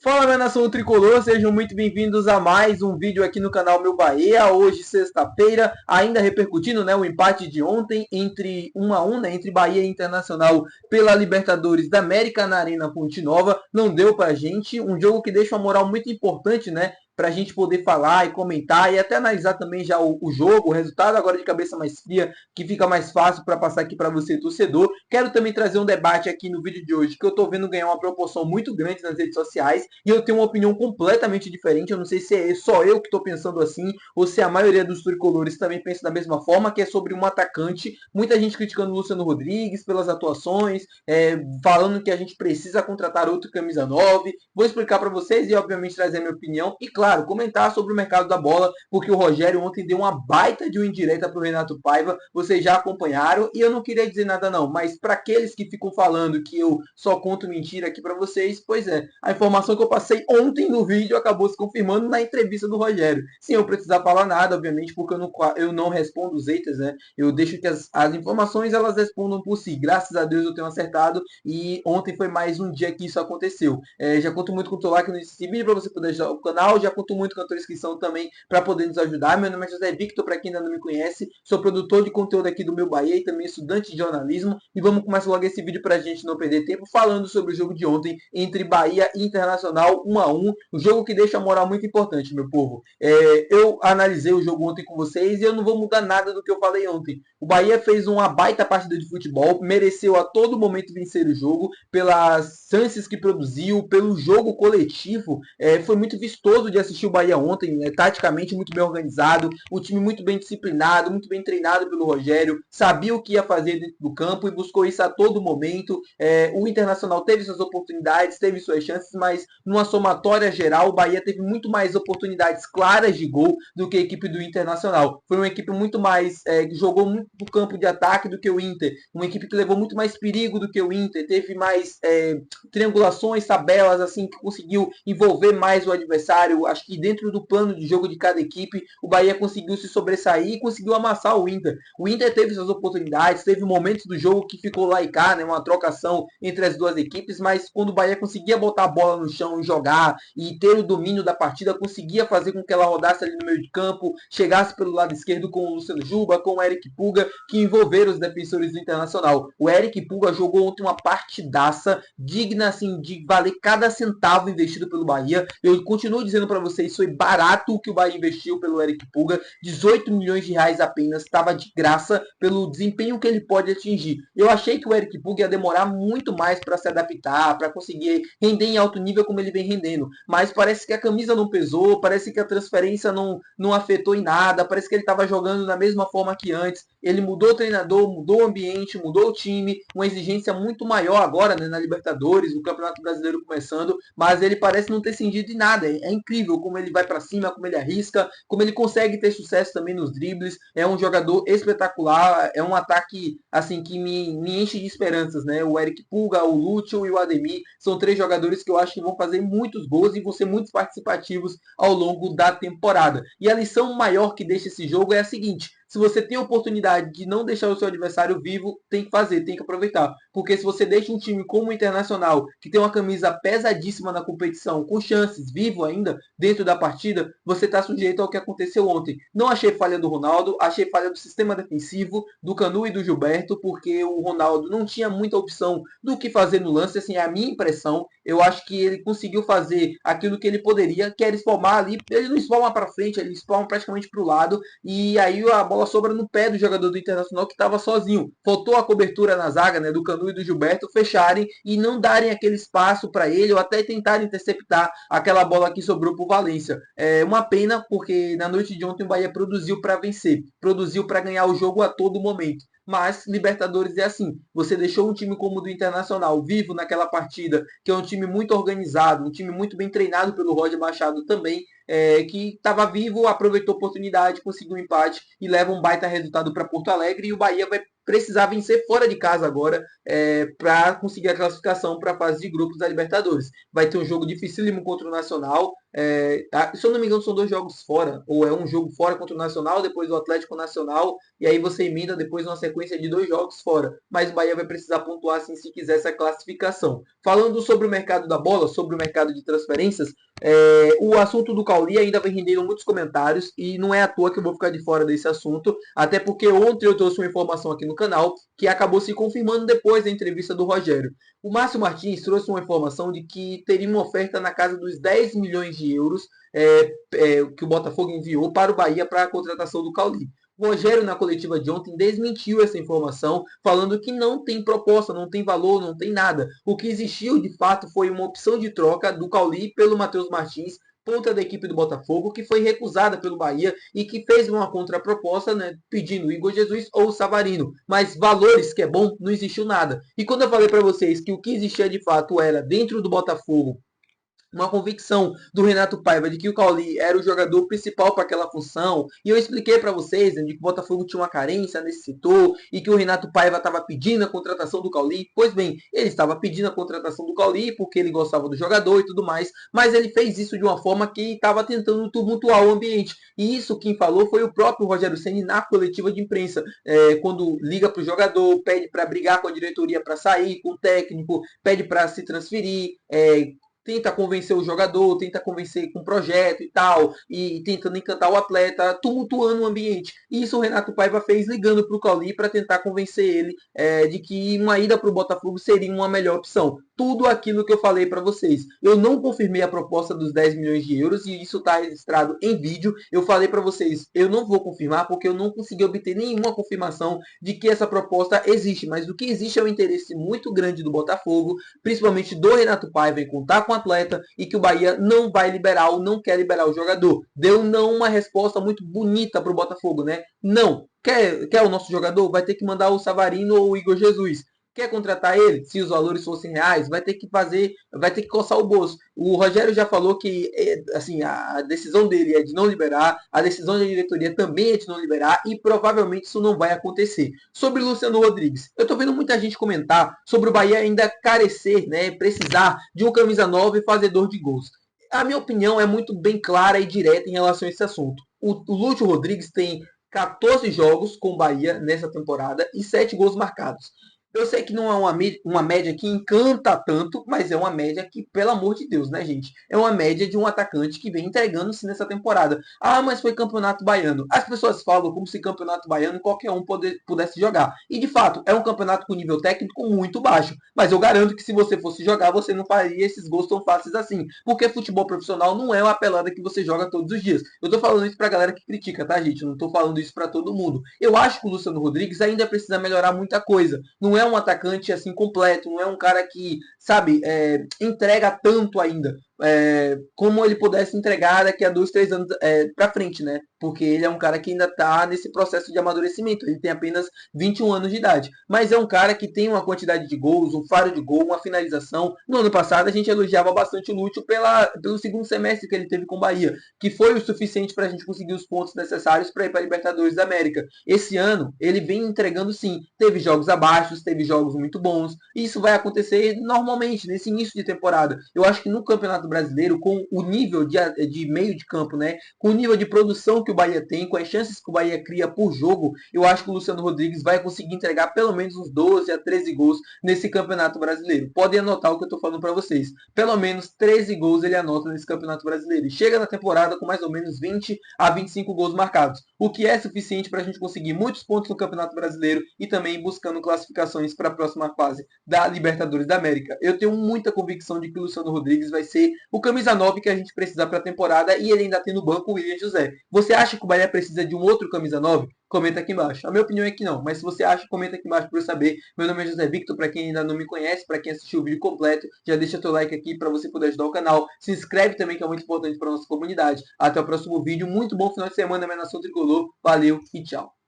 Fala, minha nação tricolor, sejam muito bem-vindos a mais um vídeo aqui no canal Meu Bahia. Hoje, sexta-feira, ainda repercutindo, né, o empate de ontem entre 1-1, né, entre Bahia e Internacional pela Libertadores da América na Arena Fonte Nova. Não deu pra gente, um jogo que deixa uma moral muito importante, né, para a gente poder falar e comentar e até analisar também já o jogo, o resultado agora de cabeça mais fria, que fica mais fácil para passar aqui para você, torcedor. Quero também trazer um debate aqui no vídeo de hoje que eu estou vendo ganhar uma proporção muito grande nas redes sociais e eu tenho uma opinião completamente diferente. Eu não sei se é só eu que estou pensando assim ou se a maioria dos tricolores também pensa da mesma forma, que é sobre um atacante. Muita gente criticando o Luciano Rodrigues pelas atuações, falando que a gente precisa contratar outro camisa 9. Vou explicar para vocês e, obviamente, trazer a minha opinião. E, claro, comentar sobre o mercado da bola, porque o Rogério ontem deu uma baita de uma indireta para o Renato Paiva. Vocês já acompanharam e eu não queria dizer nada não, mas para aqueles que ficam falando que eu só conto mentira aqui para vocês, pois é, a informação que eu passei ontem no vídeo acabou se confirmando na entrevista do Rogério. Sem eu precisar falar nada, obviamente, porque eu não respondo os haters, né? Eu deixo que as informações elas respondam por si. Graças a Deus eu tenho acertado e ontem foi mais um dia que isso aconteceu. Já conto muito com o teu like nesse vídeo para você poder ajudar o canal, já conto muito com a tua inscrição também para poder nos ajudar. Meu nome é José Victor, para quem ainda não me conhece, sou produtor de conteúdo aqui do Meu Bahia e também estudante de jornalismo. E vamos começar logo esse vídeo para a gente não perder tempo falando sobre o jogo de ontem entre Bahia e Internacional 1-1, um jogo que deixa a moral muito importante, meu povo. Eu analisei o jogo ontem com vocês e eu não vou mudar nada do que eu falei ontem. O Bahia fez uma baita partida de futebol, mereceu a todo momento vencer o jogo, pelas chances que produziu, pelo jogo coletivo. Foi muito vistoso de assistir o Bahia ontem, taticamente muito bem organizado, o time muito bem disciplinado, muito bem treinado pelo Rogério, sabia o que ia fazer dentro do campo e buscou isso a todo momento. O Internacional teve suas oportunidades, teve suas chances, mas numa somatória geral, o Bahia teve muito mais oportunidades claras de gol do que a equipe do Internacional. Foi uma equipe muito mais, que jogou muito no campo de ataque do que o Inter, uma equipe que levou muito mais perigo do que o Inter, teve mais triangulações, tabelas, assim, que conseguiu envolver mais o adversário. Acho que dentro do plano de jogo de cada equipe, o Bahia conseguiu se sobressair e conseguiu amassar o Inter. O Inter teve suas oportunidades, teve momentos do jogo que ficou lá e cá, né, uma trocação entre as duas equipes, mas quando o Bahia conseguia botar a bola no chão e jogar e ter o domínio da partida, conseguia fazer com que ela rodasse ali no meio de campo, chegasse pelo lado esquerdo com o Luciano Juba, com o Eric Puga, que envolveram os defensores do Internacional. O Eric Puga jogou ontem uma partidaça digna assim de valer cada centavo investido pelo Bahia. Eu continuo dizendo para vocês, foi barato o que o Bahia investiu pelo Eric Puga, 18 milhões de reais apenas, estava de graça pelo desempenho que ele pode atingir. Eu achei que o Eric Puga ia demorar muito mais para se adaptar, para conseguir render em alto nível como ele vem rendendo, mas parece que a camisa não pesou, parece que a transferência não afetou em nada, parece que ele estava jogando da mesma forma que antes. Ele mudou o treinador, mudou o ambiente, mudou o time, uma exigência muito maior agora, né, na Libertadores, o Campeonato Brasileiro começando, mas ele parece não ter sentido de nada. É incrível como ele vai para cima, como ele arrisca, como ele consegue ter sucesso também nos dribles. É um jogador espetacular, é um ataque assim que me enche de esperanças, né? O Eric Puga, o Lúcio e o Ademir são três jogadores que eu acho que vão fazer muitos gols e vão ser muito participativos ao longo da temporada. E a lição maior que deixa esse jogo é a seguinte: se você tem a oportunidade de não deixar o seu adversário vivo, tem que fazer, tem que aproveitar. Porque se você deixa um time como o Internacional, que tem uma camisa pesadíssima na competição, com chances, vivo ainda, dentro da partida, você está sujeito ao que aconteceu ontem. Não achei falha do Ronaldo, achei falha do sistema defensivo, do Canu e do Gilberto, porque o Ronaldo não tinha muita opção do que fazer no lance, assim, é a minha impressão. Eu acho que ele conseguiu fazer aquilo que ele poderia, que era espalmar ali. Ele não espalma para frente, ele espalma praticamente para o lado, e aí a bola sobra no pé do jogador do Internacional que estava sozinho. Faltou a cobertura na zaga, né, do Canu e do Gilberto fecharem e não darem aquele espaço para ele ou até tentarem interceptar aquela bola que sobrou para o Valência. É uma pena porque na noite de ontem o Bahia produziu para vencer, produziu para ganhar o jogo a todo momento. Mas Libertadores é assim, você deixou um time como o do Internacional vivo naquela partida, que é um time muito organizado, um time muito bem treinado pelo Roger Machado também, que estava vivo, aproveitou a oportunidade, conseguiu um empate e leva um baita resultado para Porto Alegre e o Bahia vai precisar vencer fora de casa agora para conseguir a classificação para a fase de grupos da Libertadores. Vai ter um jogo dificílimo contra o Nacional. Se eu não me engano, são 2 jogos fora, ou é um jogo fora contra o Nacional, depois o Atlético Nacional, e aí você emenda depois uma sequência de 2 jogos fora. Mas o Bahia vai precisar pontuar assim, se quiser essa classificação. Falando sobre o mercado da bola, sobre o mercado de transferências, o assunto do Cauli ainda vem rendendo muitos comentários e não é à toa que eu vou ficar de fora desse assunto, até porque ontem eu trouxe uma informação aqui no canal que acabou se confirmando depois da entrevista do Rogério. O Márcio Martins trouxe uma informação de que teria uma oferta na casa dos 10 milhões de euros que o Botafogo enviou para o Bahia para a contratação do Cauli. O Rogério, na coletiva de ontem, desmentiu essa informação, falando que não tem proposta, não tem valor, não tem nada. O que existiu, de fato, foi uma opção de troca do Cauli pelo Matheus Martins, ponta da equipe do Botafogo, que foi recusada pelo Bahia e que fez uma contraproposta, né, pedindo o Igor Jesus ou o Savarino. Mas valores, que é bom, não existiu nada. E quando eu falei para vocês que o que existia de fato era, dentro do Botafogo, uma convicção do Renato Paiva de que o Cauli era o jogador principal para aquela função, e eu expliquei para vocês, né, de que o Botafogo tinha uma carência nesse setor e que o Renato Paiva estava pedindo a contratação do Cauli. Pois bem, ele estava pedindo a contratação do Cauli porque ele gostava do jogador e tudo mais, mas ele fez isso de uma forma que estava tentando tumultuar o ambiente. E isso quem falou foi o próprio Rogério Ceni na coletiva de imprensa, quando liga para o jogador, pede para brigar com a diretoria para sair, com o técnico, pede para se transferir, tenta convencer o jogador, tenta convencer com o projeto e tal, e tentando encantar o atleta, tumultuando o ambiente. E isso o Renato Paiva fez ligando para o Cauli para tentar convencer ele de que uma ida para o Botafogo seria uma melhor opção. Tudo aquilo que eu falei para vocês. Eu não confirmei a proposta dos 10 milhões de euros e isso está registrado em vídeo. Eu falei para vocês, eu não vou confirmar porque eu não consegui obter nenhuma confirmação de que essa proposta existe, mas o que existe é um interesse muito grande do Botafogo, principalmente do Renato Paiva em contar com o atleta e que o Bahia não vai liberar ou não quer liberar o jogador. Deu não uma resposta muito bonita para o Botafogo, né? Não. Quer o nosso jogador? Vai ter que mandar o Savarino ou o Igor Jesus. Quer contratar ele? Se os valores fossem reais, vai ter que coçar o bolso. O Rogério já falou que assim, a decisão dele é de não liberar, a decisão da diretoria também é de não liberar e provavelmente isso não vai acontecer. Sobre o Luciano Rodrigues, eu tô vendo muita gente comentar sobre o Bahia ainda carecer, né, precisar de um camisa 9 e fazedor de gols. A minha opinião é muito bem clara e direta em relação a esse assunto. O Lúcio Rodrigues tem 14 jogos com o Bahia nessa temporada e 7 gols marcados. Eu sei que não é uma média que encanta tanto, mas é uma média que, pelo amor de Deus, né, gente? É uma média de um atacante que vem entregando-se nessa temporada. Ah, mas foi campeonato baiano. As pessoas falam como se campeonato baiano qualquer um pudesse jogar. E, de fato, é um campeonato com nível técnico muito baixo. Mas eu garanto que se você fosse jogar, você não faria esses gols tão fáceis assim. Porque futebol profissional não é uma pelada que você joga todos os dias. Eu tô falando isso pra galera que critica, tá, gente? Eu não tô falando isso pra todo mundo. Eu acho que o Luciano Rodrigues ainda precisa melhorar muita coisa. Não é um atacante assim completo, não é um cara que, sabe, entrega tanto ainda. Como ele pudesse entregar daqui a 2, 3 anos para frente, né? Porque ele é um cara que ainda está nesse processo de amadurecimento. Ele tem apenas 21 anos de idade. Mas é um cara que tem uma quantidade de gols, um faro de gol, uma finalização. No ano passado a gente elogiava bastante o Lúcio pelo segundo semestre que ele teve com o Bahia, que foi o suficiente para a gente conseguir os pontos necessários para ir para a Libertadores da América. Esse ano ele vem entregando sim. Teve jogos abaixo, teve jogos muito bons. E isso vai acontecer normalmente nesse início de temporada. Eu acho que no Campeonato Brasileiro, com o nível de meio de campo, né, com o nível de produção que o Bahia tem, com as chances que o Bahia cria por jogo, eu acho que o Luciano Rodrigues vai conseguir entregar pelo menos uns 12 a 13 gols nesse Campeonato Brasileiro. Podem anotar o que eu estou falando para vocês. Pelo menos 13 gols ele anota nesse Campeonato Brasileiro. E chega na temporada com mais ou menos 20 a 25 gols marcados, o que é suficiente para a gente conseguir muitos pontos no Campeonato Brasileiro e também buscando classificações para a próxima fase da Libertadores da América. Eu tenho muita convicção de que o Luciano Rodrigues vai ser o camisa 9 que a gente precisa para a temporada e ele ainda tem no banco o William José. Você acha que o Bahia precisa de um outro camisa 9? Comenta aqui embaixo. A minha opinião é que não, mas se você acha, comenta aqui embaixo para eu saber. Meu nome é José Victor, para quem ainda não me conhece, para quem assistiu o vídeo completo, já deixa teu like aqui para você poder ajudar o canal. Se inscreve também, que é muito importante para nossa comunidade. Até o próximo vídeo. Muito bom final de semana, minha nação tricolor. Valeu e tchau.